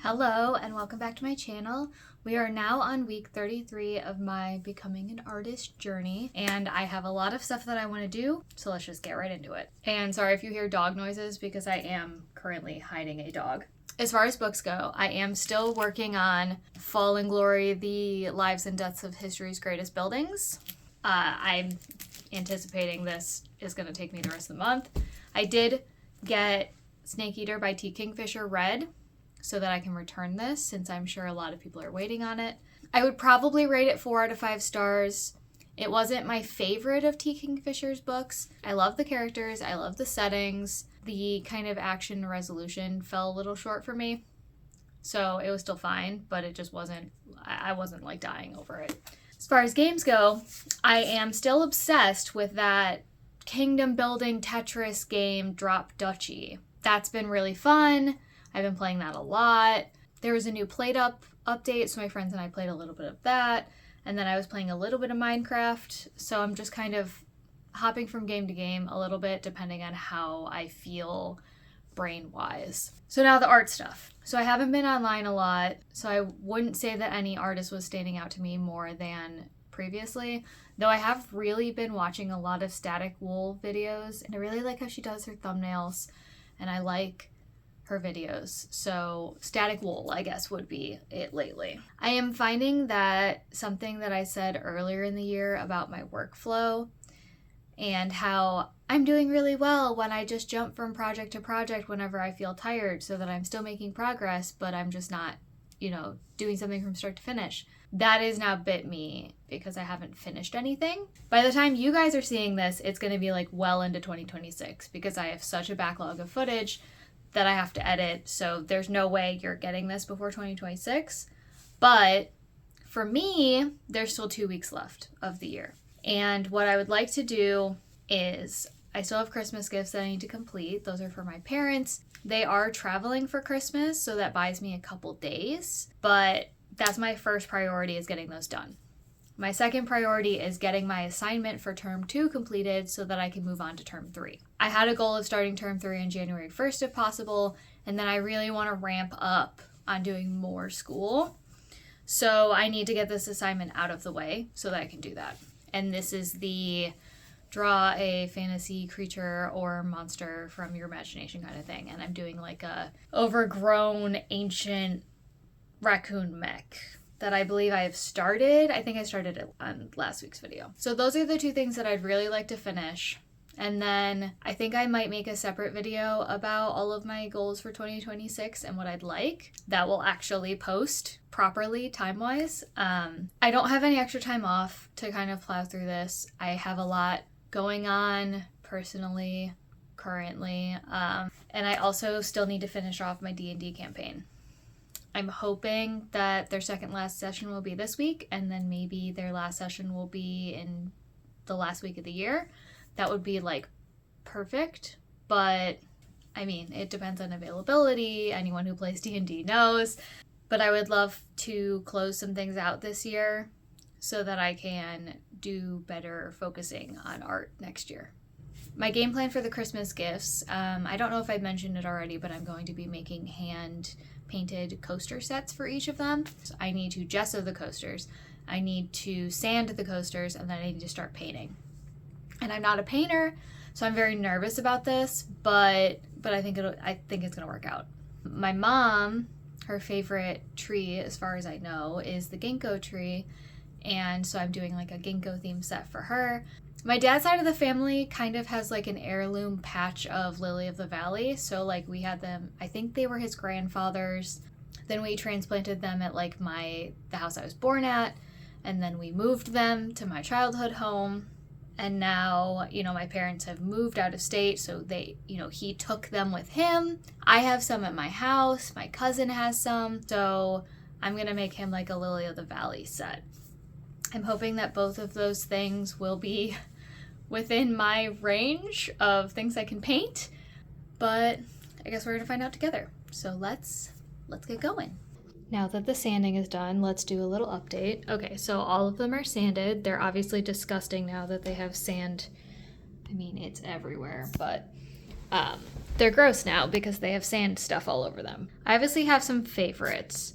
Hello and welcome back to my channel. We are now on week 33 of my becoming an artist journey, and I have a lot of stuff that I want to do, so let's just get right into it. And sorry if you hear dog noises because I am currently hiding a dog. As far as books go, I am still working on Fall and Glory, The Lives and Deaths of History's Greatest Buildings. I'm anticipating this is going to take me the rest of the month. I did get Snake Eater by Kingfisher read, so that I can return this, since I'm sure a lot of people are waiting on it. I would probably rate it 4 out of 5 stars. It wasn't my favorite of Kingfisher's books. I love the characters, I love the settings. The kind of action resolution fell a little short for me. So it was still fine, but it just wasn't, I wasn't like dying over it. As far as games go, I am still obsessed with that kingdom building Tetris game, Duchy. That's been really fun. I've been playing that a lot. There was a new Played Up update, so my friends and I played a little bit of that. And then I was playing a little bit of Minecraft. So I'm just kind of hopping from game to game a little bit, depending on how I feel brain-wise. So now the art stuff. So I haven't been online a lot, so I wouldn't say that any artist was standing out to me more than previously. Though I have really been watching a lot of Static Wool videos, and I really like how she does her thumbnails, and I like her videos. So Static Wool, I guess, would be it lately. I am finding that something that I said earlier in the year about my workflow and how I'm doing really well when I just jump from project to project whenever I feel tired, so that I'm still making progress, but I'm just not, doing something from start to finish. That is now bit me because I haven't finished anything. By the time you guys are seeing this, it's going to be like well into 2026 because I have such a backlog of footage that I have to edit, so there's no way you're getting this before 2026. But for me, there's still 2 weeks left of the year. And what I would like to do is, I still have Christmas gifts that I need to complete. Those are for my parents. They are traveling for Christmas, so that buys me a couple days. But that's my first priority, is getting those done. My second priority is getting my assignment for term 2 completed so that I can move on to term 3. I had a goal of starting term 3 on January 1st if possible, and then I really want to ramp up on doing more school. So I need to get this assignment out of the way so that I can do that. And this is the draw a fantasy creature or monster from your imagination kind of thing. And I'm doing like a overgrown ancient raccoon mech that I believe I have started. I think I started it on last week's video. So those are the 2 things that I'd really like to finish. And then I think I might make a separate video about all of my goals for 2026 and what I'd like. That will actually post properly time-wise. I don't have any extra time off to kind of plow through this. I have a lot going on personally currently. And I also still need to finish off my D&D campaign. I'm hoping that their second last session will be this week, and then maybe their last session will be in the last week of the year. That would be like perfect, but I mean, it depends on availability. Anyone who plays D&D knows. But I would love to close some things out this year so that I can do better focusing on art next year. My game plan for the Christmas gifts, I don't know if I've mentioned it already, but I'm going to be making hand-painted coaster sets for each of them. So I need to gesso the coasters, I need to sand the coasters, and then I need to start painting. And I'm not a painter, so I'm very nervous about this, but I think it's gonna work out. My mom, her favorite tree, as far as I know, is the ginkgo tree, and so I'm doing like a ginkgo theme set for her. My dad's side of the family kind of has like an heirloom patch of lily of the valley. So like we had them, I think they were his grandfather's. Then we transplanted them at like the house I was born at. And then we moved them to my childhood home. And now, my parents have moved out of state. So they, he took them with him. I have some at my house. My cousin has some. So I'm going to make him like a lily of the valley set. I'm hoping that both of those things will be within my range of things I can paint, but I guess we're gonna find out together. So let's get going. Now that the sanding is done, let's do a little update. Okay, so all of them are sanded. They're obviously disgusting now that they have sand. I mean, it's everywhere, but They're gross now because they have sand stuff all over them. I obviously have some favorites.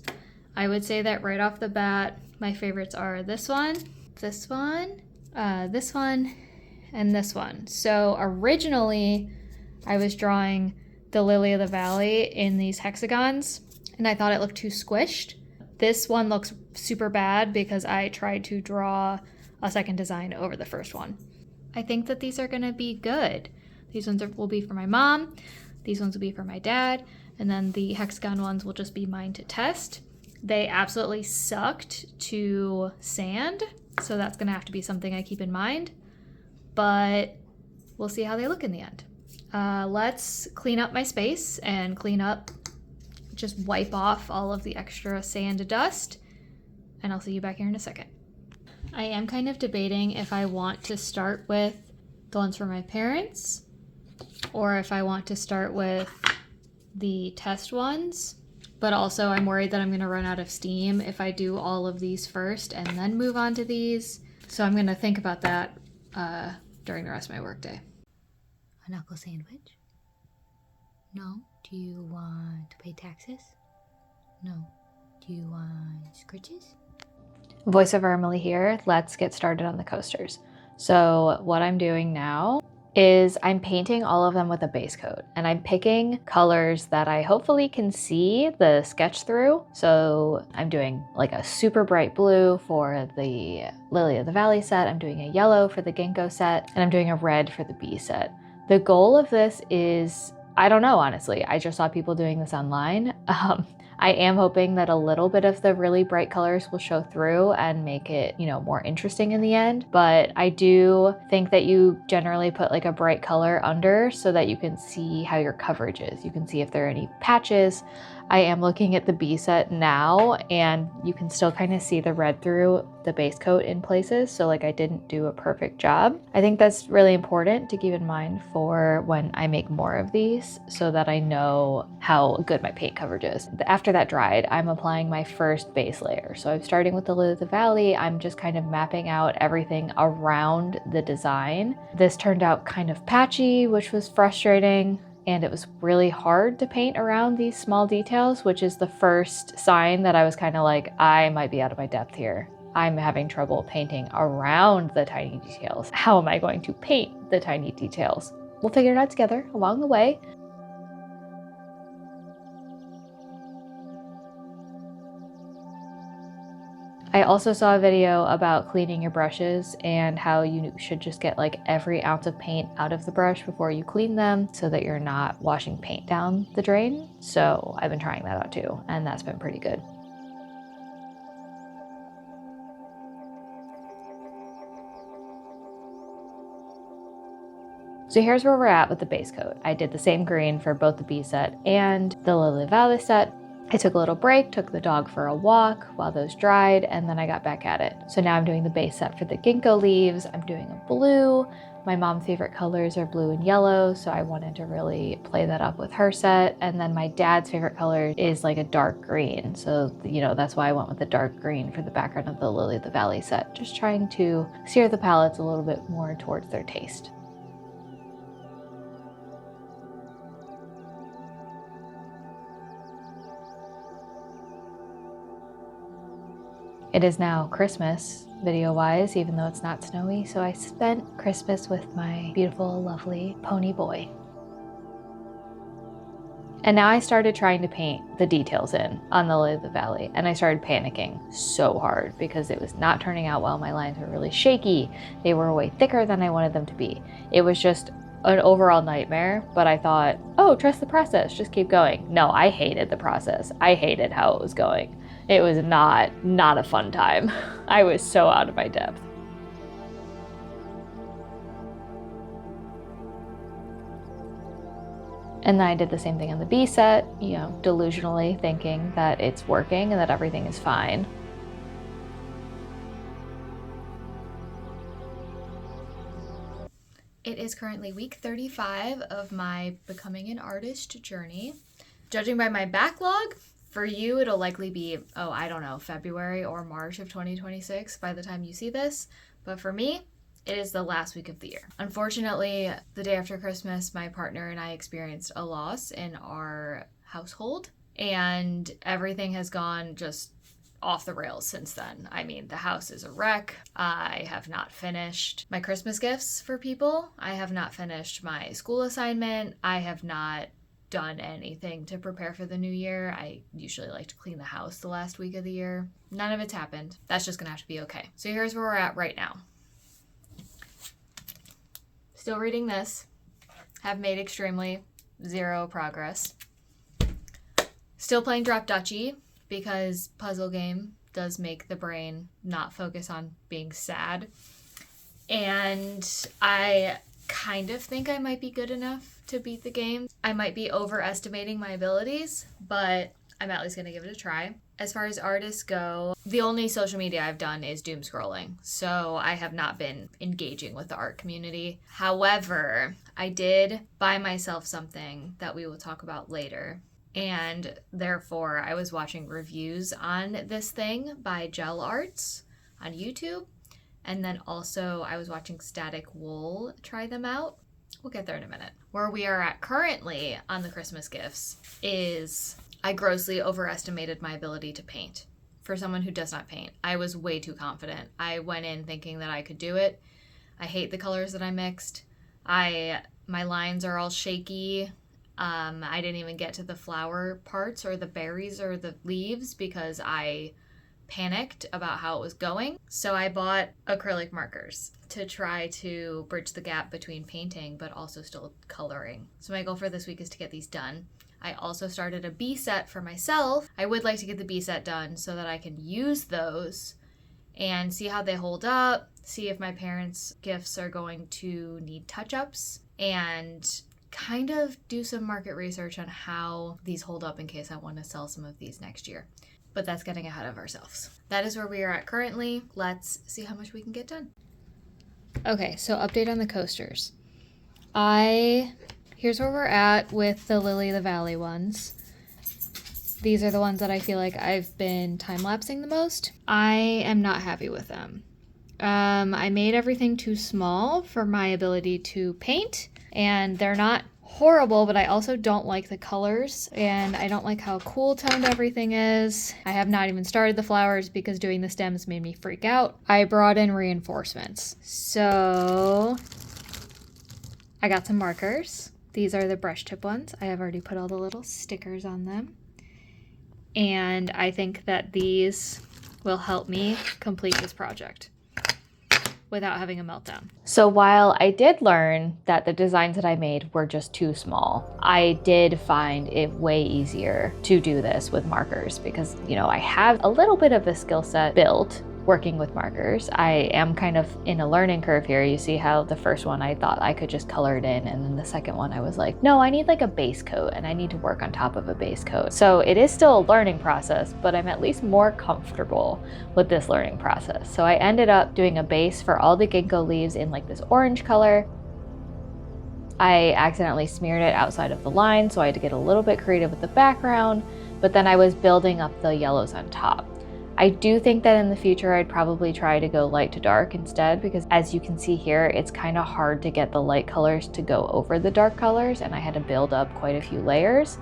I would say that right off the bat, my favorites are this one, this one, this one, and this one. So originally, I was drawing the Lily of the Valley in these hexagons, and I thought it looked too squished. This one looks super bad because I tried to draw a second design over the first one. I think that these are gonna be good. These ones will be for my mom, these ones will be for my dad, and then the hexagon ones will just be mine to test. They absolutely sucked to sand, so that's gonna have to be something I keep in mind, but we'll see how they look in the end. Let's clean up my space and just wipe off all of the extra sand dust, and I'll see you back here in a second. I am kind of debating if I want to start with the ones for my parents or if I want to start with the test ones, but also I'm worried that I'm going to run out of steam if I do all of these first and then move on to these. So I'm going to think about that during the rest of my workday. A knuckle sandwich? No. Do you want to pay taxes? No. Do you want scritches? Voiceover Emily here. Let's get started on the coasters. So what I'm doing now is I'm painting all of them with a base coat, and I'm picking colors that I hopefully can see the sketch through. So I'm doing like a super bright blue for the Lily of the Valley set, I'm doing a yellow for the Ginkgo set, and I'm doing a red for the bee set. The goal of this is, I don't know, honestly. I just saw people doing this online. I am hoping that a little bit of the really bright colors will show through and make it, more interesting in the end. But I do think that you generally put like a bright color under so that you can see how your coverage is. You can see if there are any patches. I am looking at the bee set now, and you can still kind of see the red through the base coat in places. So like I didn't do a perfect job. I think that's really important to keep in mind for when I make more of these so that I know how good my paint coverage is. After that dried, I'm applying my first base layer. So I'm starting with the Lily of the Valley. I'm just kind of mapping out everything around the design. This turned out kind of patchy, which was frustrating. And it was really hard to paint around these small details, which is the first sign that I was kind of like, I might be out of my depth here. I'm having trouble painting around the tiny details. How am I going to paint the tiny details? We'll figure it out together along the way. I also saw a video about cleaning your brushes and how you should just get like every ounce of paint out of the brush before you clean them so that you're not washing paint down the drain. So I've been trying that out too, and that's been pretty good. So here's where we're at with the base coat. I did the same green for both the bee set and the Lily of the Valley set. I took a little break, took the dog for a walk while those dried, and then I got back at it. So now I'm doing the base set for the ginkgo leaves. I'm doing a blue. My mom's favorite colors are blue and yellow, so I wanted to really play that up with her set. And then my dad's favorite color is like a dark green. So, that's why I went with the dark green for the background of the Lily of the Valley set. Just trying to steer the palettes a little bit more towards their taste. It is now Christmas, video-wise, even though it's not snowy, so I spent Christmas with my beautiful, lovely pony boy. And now I started trying to paint the details in on the Lily of the Valley, and I started panicking so hard because it was not turning out well. My lines were really shaky. They were way thicker than I wanted them to be. It was just an overall nightmare, but I thought, oh, trust the process, just keep going. No, I hated the process. I hated how it was going. It was not a fun time. I was so out of my depth. And then I did the same thing on the bee set, delusionally thinking that it's working and that everything is fine. It is currently week 35 of my becoming an artist journey. Judging by my backlog, for you, it'll likely be, February or March of 2026 by the time you see this. But for me, it is the last week of the year. Unfortunately, the day after Christmas, my partner and I experienced a loss in our household, and everything has gone just off the rails since then. I mean, the house is a wreck. I have not finished my Christmas gifts for people. I have not finished my school assignment. I have not done anything to prepare for the new year. I usually like to clean the house the last week of the year. None of it's happened. That's just gonna have to be okay. So here's where we're at right now. Still reading this. Have made extremely zero progress. Still playing Drop Duchy because puzzle game does make the brain not focus on being sad. And I kind of think I might be good enough to beat the game. I might be overestimating my abilities, but I'm at least going to give it a try. As far as artists go, the only social media I've done is doom scrolling, so I have not been engaging with the art community. However, I did buy myself something that we will talk about later, and therefore I was watching reviews on this thing by Gel Arts on YouTube, and then also I was watching Static Wool try them out. We'll get there in a minute. Where we are at currently on the Christmas gifts is I grossly overestimated my ability to paint. For someone who does not paint, I was way too confident. I went in thinking that I could do it. I hate the colors that I mixed. My lines are all shaky. I didn't even get to the flower parts or the berries or the leaves because I panicked about how it was going. So I bought acrylic markers to try to bridge the gap between painting but also still coloring. So my goal for this week is to get these done. I also started a B set for myself. I would like to get the B set done so that I can use those and see how they hold up, see if my parents' gifts are going to need touch-ups, and kind of do some market research on how these hold up in case I want to sell some of these next year. But that's getting ahead of ourselves. That is where we are at currently. Let's see how much we can get done. Okay, so update on the coasters. Here's where we're at with the Lily of the Valley ones. These are the ones that I feel like I've been time-lapsing the most. I am not happy with them. I made everything too small for my ability to paint, and they're not horrible, but I also don't like the colors, and I don't like how cool toned everything is. I have not even started the flowers because doing the stems made me freak out. I brought in reinforcements. So I got some markers. These are the brush tip ones. I have already put all the little stickers on them. And I think that these will help me complete this project without having a meltdown. So while I did learn that the designs that I made were just too small, I did find it way easier to do this with markers because, you know, I have a little bit of a skill set built working with markers. I am kind of in a learning curve here. You see how the first one I thought I could just color it in, and then the second one I was like, no, I need like a base coat and I need to work on top of a base coat. So it is still a learning process, but I'm at least more comfortable with this learning process. So I ended up doing a base for all the ginkgo leaves in like this orange color. I accidentally smeared it outside of the line, so I had to get a little bit creative with the background, but then I was building up the yellows on top. I do think that in the future I'd probably try to go light to dark instead, because as you can see here, it's kind of hard to get the light colors to go over the dark colors, and I had to build up quite a few layers.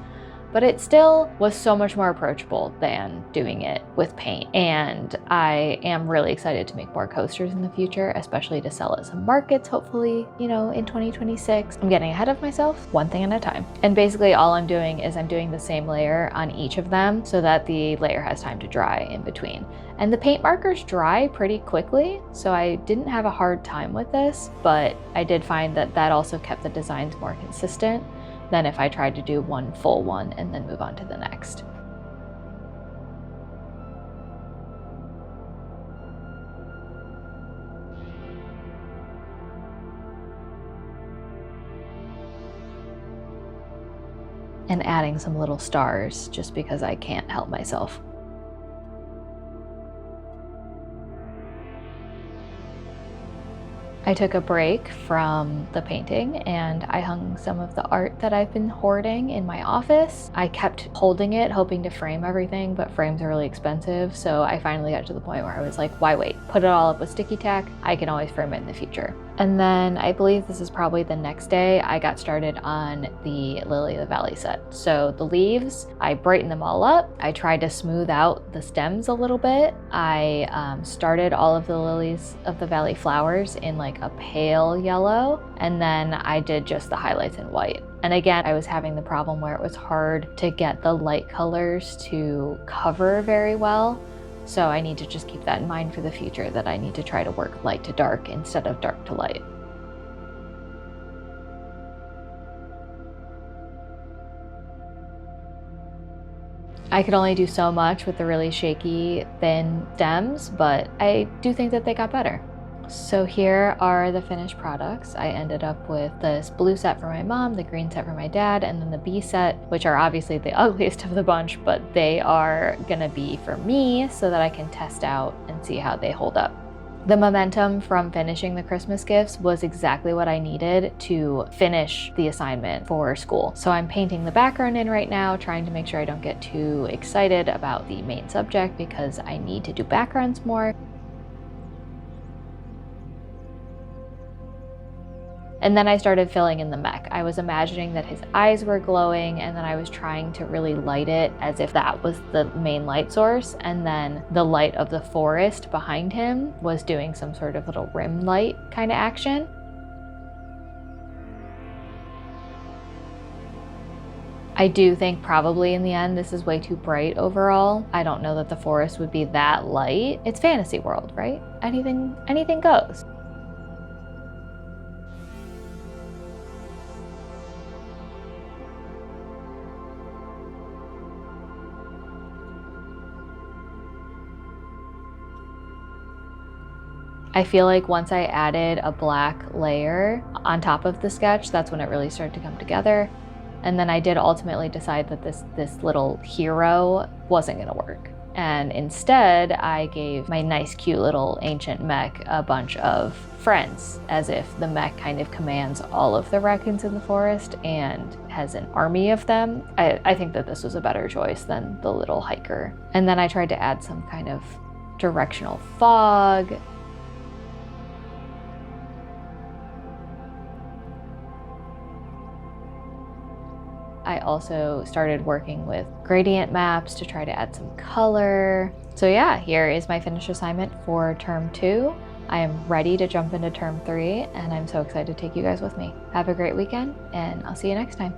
But it still was so much more approachable than doing it with paint. And I am really excited to make more coasters in the future, especially to sell at some markets, hopefully, you know, in 2026. I'm getting ahead of myself, one thing at a time. And basically all I'm doing is I'm doing the same layer on each of them so that the layer has time to dry in between. And the paint markers dry pretty quickly, so I didn't have a hard time with this, but I did find that that also kept the designs more consistent than if I tried to do one full one and then move on to the next. And adding some little stars just because I can't help myself. I took a break from the painting and I hung some of the art that I've been hoarding in my office. I kept holding it, hoping to frame everything, but frames are really expensive. So I finally got to the point where I was like, why wait? Put it all up with sticky tack. I can always frame it in the future. And then I believe this is probably the next day, I got started on the Lily of the Valley set. So the leaves, I brightened them all up. I tried to smooth out the stems a little bit. I started all of the Lilies of the Valley flowers in like a pale yellow, and then I did just the highlights in white. And again, I was having the problem where it was hard to get the light colors to cover very well. So I need to just keep that in mind for the future, that I need to try to work light to dark instead of dark to light. I could only do so much with the really shaky, thin stems, but I do think that they got better. So here are the finished products. I ended up with this blue set for my mom, the green set for my dad, and then the bee set, which are obviously the ugliest of the bunch, but they are gonna be for me so that I can test out and see how they hold up. The momentum from finishing the Christmas gifts was exactly what I needed to finish the assignment for school. So I'm painting the background in right now, trying to make sure I don't get too excited about the main subject because I need to do backgrounds more. And then I started filling in the mech. I was imagining that his eyes were glowing, and then I was trying to really light it as if that was the main light source. And then the light of the forest behind him was doing some sort of little rim light kind of action. I do think probably in the end this is way too bright overall. I don't know that the forest would be that light. It's fantasy world, right? Anything goes. I feel like once I added a black layer on top of the sketch, that's when it really started to come together. And then I did ultimately decide that this little hero wasn't gonna work. And instead, I gave my nice, cute little ancient mech a bunch of friends, as if the mech kind of commands all of the raccoons in the forest and has an army of them. I think that this was a better choice than the little hiker. And then I tried to add some kind of directional fog. I also started working with gradient maps to try to add some color. So yeah, here is my finished assignment for term 2. I am ready to jump into term 3, and I'm so excited to take you guys with me. Have a great weekend, and I'll see you next time.